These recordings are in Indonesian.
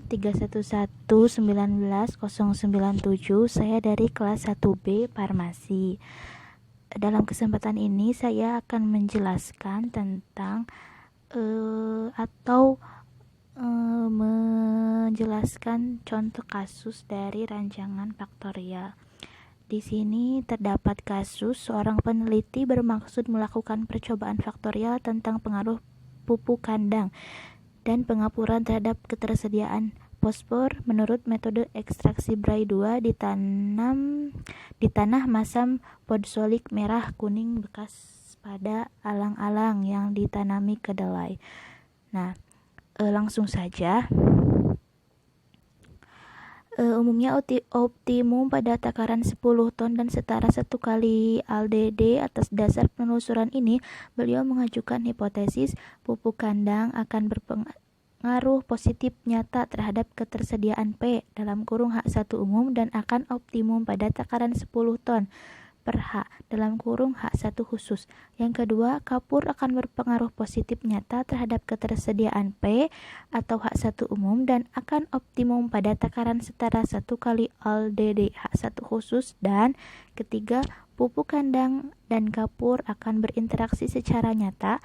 311190097. Saya dari kelas 1B Farmasi. Dalam kesempatan ini saya akan menjelaskan tentang menjelaskan contoh kasus dari ranjangan faktorial. Di sini terdapat kasus seorang peneliti bermaksud melakukan percobaan faktorial tentang pengaruh pupuk kandang dan pengapuran terhadap ketersediaan fosfor menurut metode ekstraksi Bray 2 di tanah masam podzolik merah kuning bekas pada alang-alang yang ditanami kedelai. Nah, langsung saja. Umumnya optimum pada takaran 10 ton dan setara 1 kali ALDD. Atas dasar penelusuran ini, beliau mengajukan hipotesis pupuk kandang akan berpengaruh positif nyata terhadap ketersediaan P (H1 umum) dan akan optimum pada takaran 10 ton per H (H1 khusus). Yang kedua, kapur akan berpengaruh positif nyata terhadap ketersediaan P atau H1 umum dan akan optimum pada takaran setara 1 kali ALDD H1 khusus. Dan ketiga, pupuk kandang dan kapur akan berinteraksi secara nyata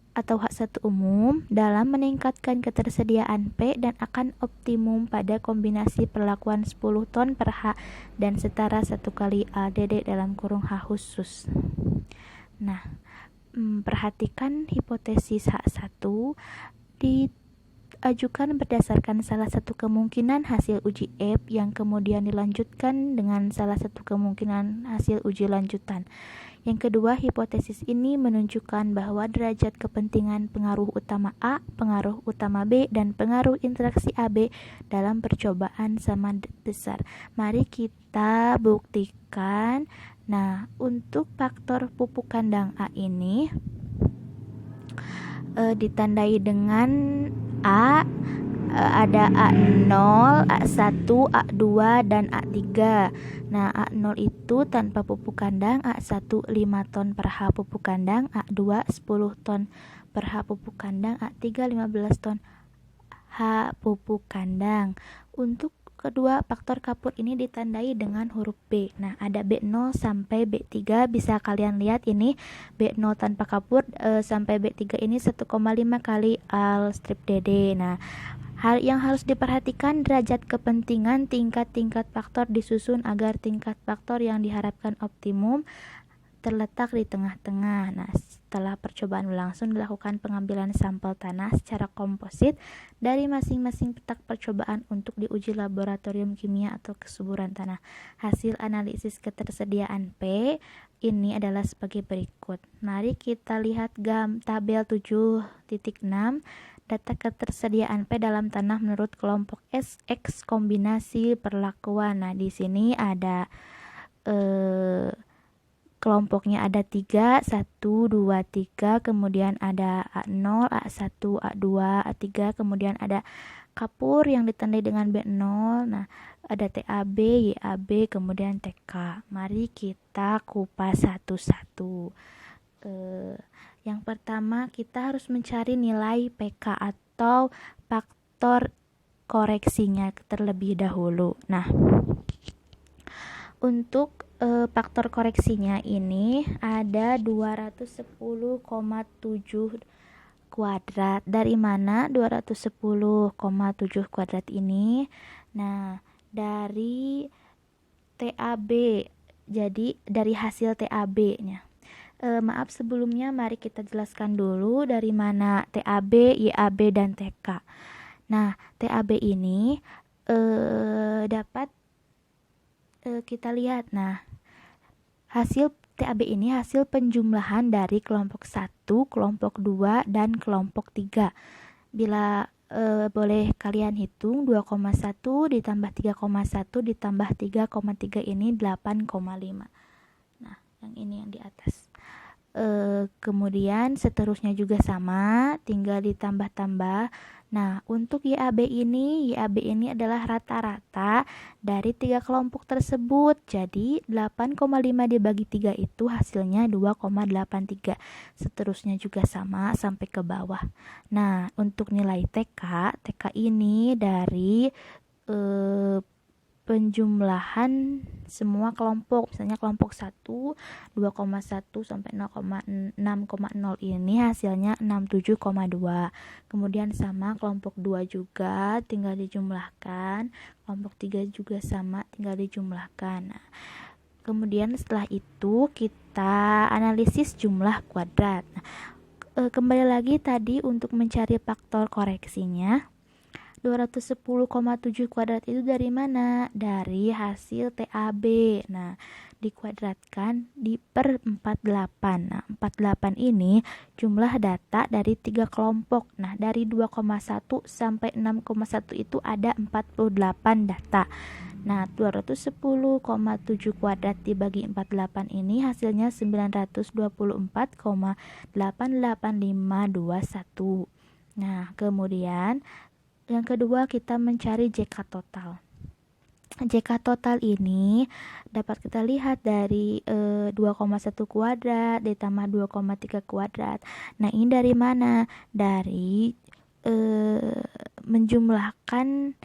atau H1 umum dalam meningkatkan ketersediaan P dan akan optimum pada kombinasi perlakuan 10 ton per H dan setara 1 kali ALDD H khusus. Nah, perhatikan hipotesis H1 diajukan berdasarkan salah satu kemungkinan hasil uji EP yang kemudian dilanjutkan dengan salah satu kemungkinan hasil uji lanjutan. Yang kedua, hipotesis ini menunjukkan bahwa derajat kepentingan pengaruh utama A, pengaruh utama B, dan pengaruh interaksi AB dalam percobaan sama besar. Mari kita buktikan. Nah, untuk faktor pupuk kandang A ini ditandai dengan A, ada A0, A1, A2, dan A3. Nah, A0 itu tanpa pupuk kandang, A1 5 ton per H pupuk kandang, A2 10 ton per H pupuk kandang, A3 15 ton H pupuk kandang. Untuk kedua, faktor kapur ini ditandai dengan huruf B. Nah, ada B0 sampai B3. Bisa kalian lihat ini B0 tanpa kapur sampai B3 ini 1,5 kali AL strip DD. Nah, hal yang harus diperhatikan, derajat kepentingan tingkat-tingkat faktor disusun agar tingkat faktor yang diharapkan optimum terletak di tengah-tengah. Nah, setelah percobaan berlangsung, dilakukan pengambilan sampel tanah secara komposit dari masing-masing petak percobaan untuk diuji laboratorium kimia atau kesuburan tanah. Hasil analisis ketersediaan P ini adalah sebagai berikut. Mari kita lihat tabel 7.6. Data ketersediaan P dalam tanah menurut kelompok SX kombinasi perlakuan. Nah, di sini ada kelompoknya ada 3, 1, 2, 3, kemudian ada A0, A1, A2, A3, kemudian ada kapur yang ditandai dengan B0. Nah, ada TAB, YAB, kemudian TK. Mari kita kupas satu-satu. Yang pertama, kita harus mencari nilai PK atau faktor koreksinya terlebih dahulu. Nah, untuk faktor koreksinya ini ada 210,7 kuadrat. Dari mana 210,7 kuadrat ini? Nah, dari TAB. Jadi dari hasil TAB-nya. Maaf sebelumnya, mari kita jelaskan dulu dari mana TAB, YAB, dan TK. Nah, TAB ini dapat kita lihat. Nah, hasil TAB ini hasil penjumlahan dari kelompok 1, kelompok 2, dan kelompok 3. Bila boleh kalian hitung, 2,1 ditambah 3,1 ditambah 3,3 ini 8,5. Nah, yang ini yang di atas. Kemudian seterusnya juga sama, tinggal ditambah-tambah. Nah, untuk YAB ini adalah rata-rata dari 3 kelompok tersebut. Jadi 8,5 dibagi 3 itu hasilnya 2,83. Seterusnya juga sama sampai ke bawah. Nah, untuk nilai TK ini dari penjumlahan semua kelompok. Misalnya kelompok 1 2,1 sampai 0,6,0 ini hasilnya 67,2. Kemudian sama kelompok 2 juga tinggal dijumlahkan. Kelompok 3 juga sama tinggal dijumlahkan. Nah, kemudian setelah itu kita analisis jumlah kuadrat. Nah, kembali lagi tadi untuk mencari faktor koreksinya. 210,7 kuadrat itu dari mana? Dari hasil TAB. Nah, dikuadratkan di per 48. Nah, 48 ini jumlah data dari 3 kelompok. Nah, dari 2,1 sampai 6,1 itu ada 48 data. Nah, 210,7 kuadrat dibagi 48 ini hasilnya 924,88521. Nah, kemudian yang kedua kita mencari JK total. JK total ini dapat kita lihat dari 2,1 kuadrat ditambah 2,3 kuadrat. Nah, ini dari mana? Dari menjumlahkan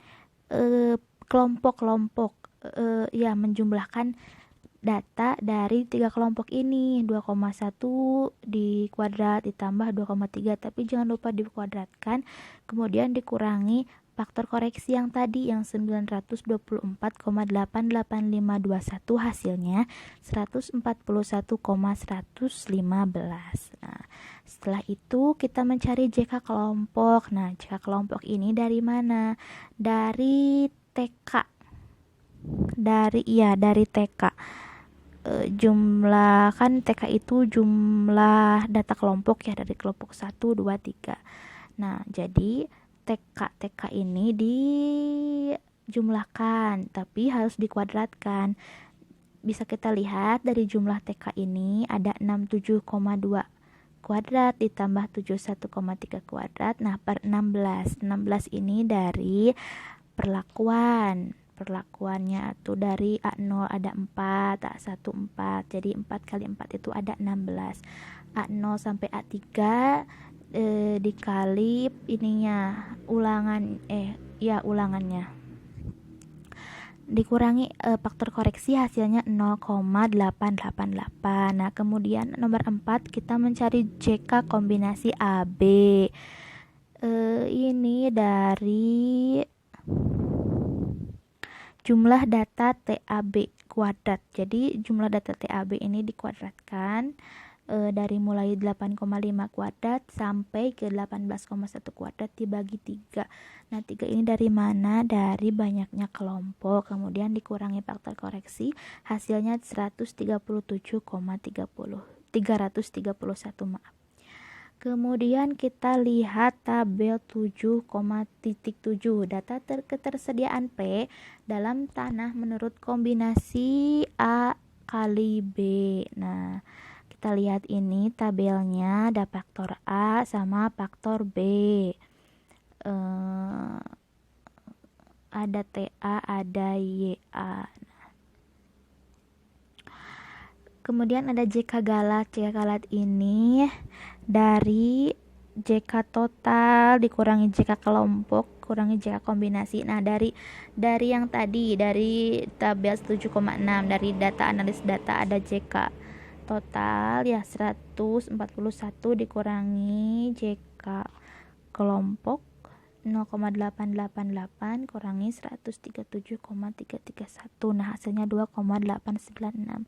kelompok-kelompok, menjumlahkan data dari 3 kelompok ini. 2,1 di kuadrat ditambah 2,3, tapi jangan lupa dikuadratkan, kemudian dikurangi faktor koreksi yang tadi yang 924,88521 hasilnya 141,115. Nah, setelah itu kita mencari JK kelompok. Nah, JK kelompok ini dari mana? Dari TK. Dari TK. Jumlah kan TK itu jumlah data kelompok ya, dari kelompok 1, 2, 3. Nah, jadi TK ini dijumlahkan tapi harus dikuadratkan. Bisa kita lihat dari jumlah TK ini ada 67,2 kuadrat ditambah 71,3 kuadrat. Nah, per 16 ini dari perlakuannya tuh dari A0 ada 4, A1 4, jadi 4 kali 4 itu ada 16. A0 sampai A3 dikali ulangannya dikurangi faktor koreksi hasilnya 0,888. Nah, kemudian nomor 4 kita mencari JK kombinasi AB. Ini dari jumlah data TAB kuadrat. Jadi jumlah data TAB ini dikuadratkan dari mulai 8,5 kuadrat sampai ke 18,1 kuadrat dibagi 3. Nah, 3 ini dari mana? Dari banyaknya kelompok. Kemudian dikurangi faktor koreksi, hasilnya 331, maaf. Kemudian kita lihat tabel 7,7, data ketersediaan P dalam tanah menurut kombinasi A kali B. Nah, kita lihat ini tabelnya, ada faktor A sama faktor B. Ada TA, ada YA. Kemudian ada JK galat. JK galat ini dari JK total dikurangi JK kelompok, kurangi JK kombinasi. Nah, dari yang tadi, dari tabel 7,6, dari data analis data ada JK total ya 141 dikurangi JK kelompok 0,888 kurangi 137,331. Nah, hasilnya 2,896.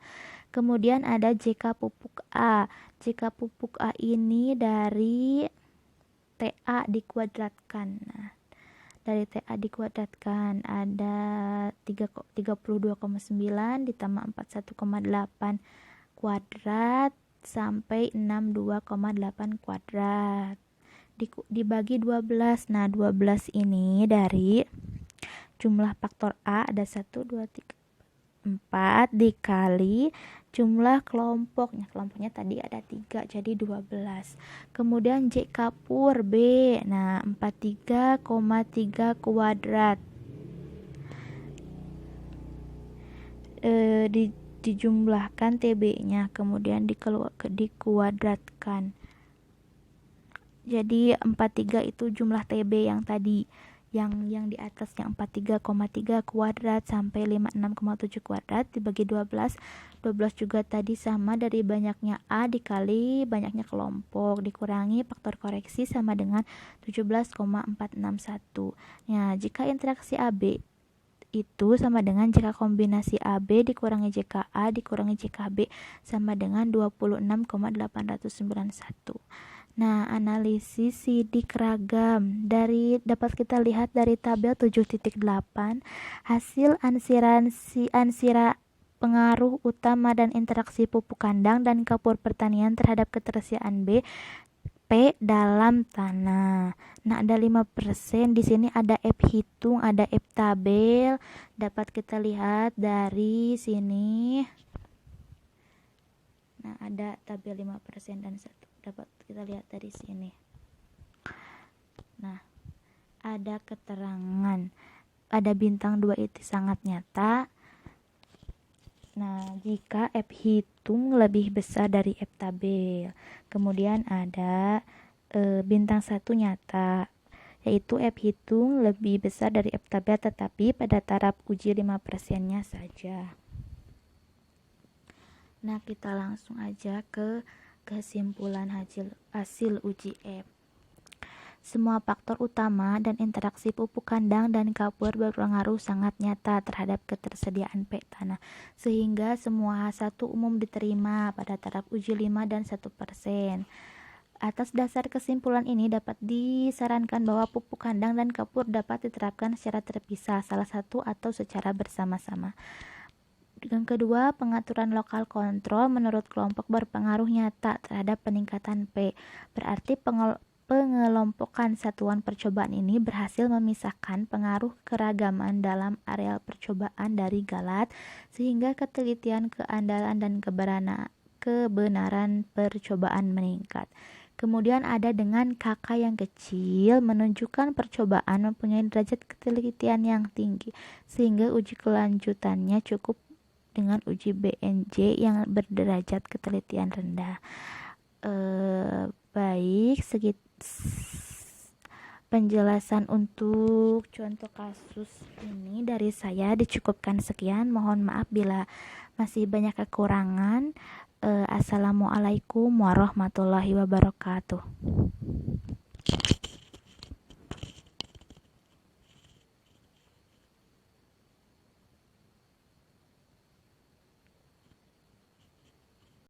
Kemudian ada JK pupuk A. JK pupuk A ini dari TA dikuadratkan. Nah, dari TA dikuadratkan ada 32,9 ditambah 41,8 kuadrat sampai 62,8 kuadrat. Dibagi 12. Nah, 12 ini dari jumlah faktor A ada 1, 2, 3, 4 dikali jumlah kelompoknya. Kelompoknya tadi ada 3, jadi 12. Kemudian J kapur B. Nah, 43,3 kuadrat. Dijumlahkan TB-nya, kemudian dikuadratkan. Jadi 43 itu jumlah TB yang tadi, yang di atasnya 43,3 kuadrat sampai 56,7 kuadrat dibagi 12. 12 juga tadi sama dari banyaknya A dikali banyaknya kelompok dikurangi faktor koreksi sama dengan 17,461. Ya, jika interaksi AB itu sama dengan jika kombinasi AB dikurangi JKA dikurangi JKB sama dengan 26,891. Nah, analisis sidik ragam dapat kita lihat dari tabel 7.8 hasil ansira pengaruh utama dan interaksi pupuk kandang dan kapur pertanian terhadap ketersediaan P dalam tanah. Nah, ada 5%. Di sini ada F hitung, ada F tabel. Dapat kita lihat dari sini. Nah, ada tabel 5% dan 1. Dapat kita lihat dari sini. Nah, ada keterangan. Ada bintang 2 itu sangat nyata. Nah, jika F hitung lebih besar dari F tabel. Kemudian ada bintang 1 nyata, yaitu F hitung lebih besar dari F tabel tetapi pada taraf uji 5%-nya saja. Nah, kita langsung aja ke kesimpulan hasil uji F. Semua faktor utama dan interaksi pupuk kandang dan kapur berpengaruh sangat nyata terhadap ketersediaan P tanah, sehingga semua H1 umum diterima pada taraf uji 5 dan 1%. Atas dasar kesimpulan ini dapat disarankan bahwa pupuk kandang dan kapur dapat diterapkan secara terpisah, salah satu atau secara bersama-sama. Yang kedua, pengaturan lokal kontrol menurut kelompok berpengaruh nyata terhadap peningkatan P. Berarti pengelompokan satuan percobaan ini berhasil memisahkan pengaruh keragaman dalam areal percobaan dari galat, sehingga ketelitian, keandalan, dan kebenaran percobaan meningkat. Kemudian ada dengan KK yang kecil menunjukkan percobaan mempunyai derajat ketelitian yang tinggi, sehingga uji kelanjutannya cukup dengan uji BNJ yang berderajat ketelitian rendah. Baik, penjelasan untuk contoh kasus ini dari saya dicukupkan sekian. Mohon maaf bila masih banyak kekurangan. Assalamualaikum warahmatullahi wabarakatuh.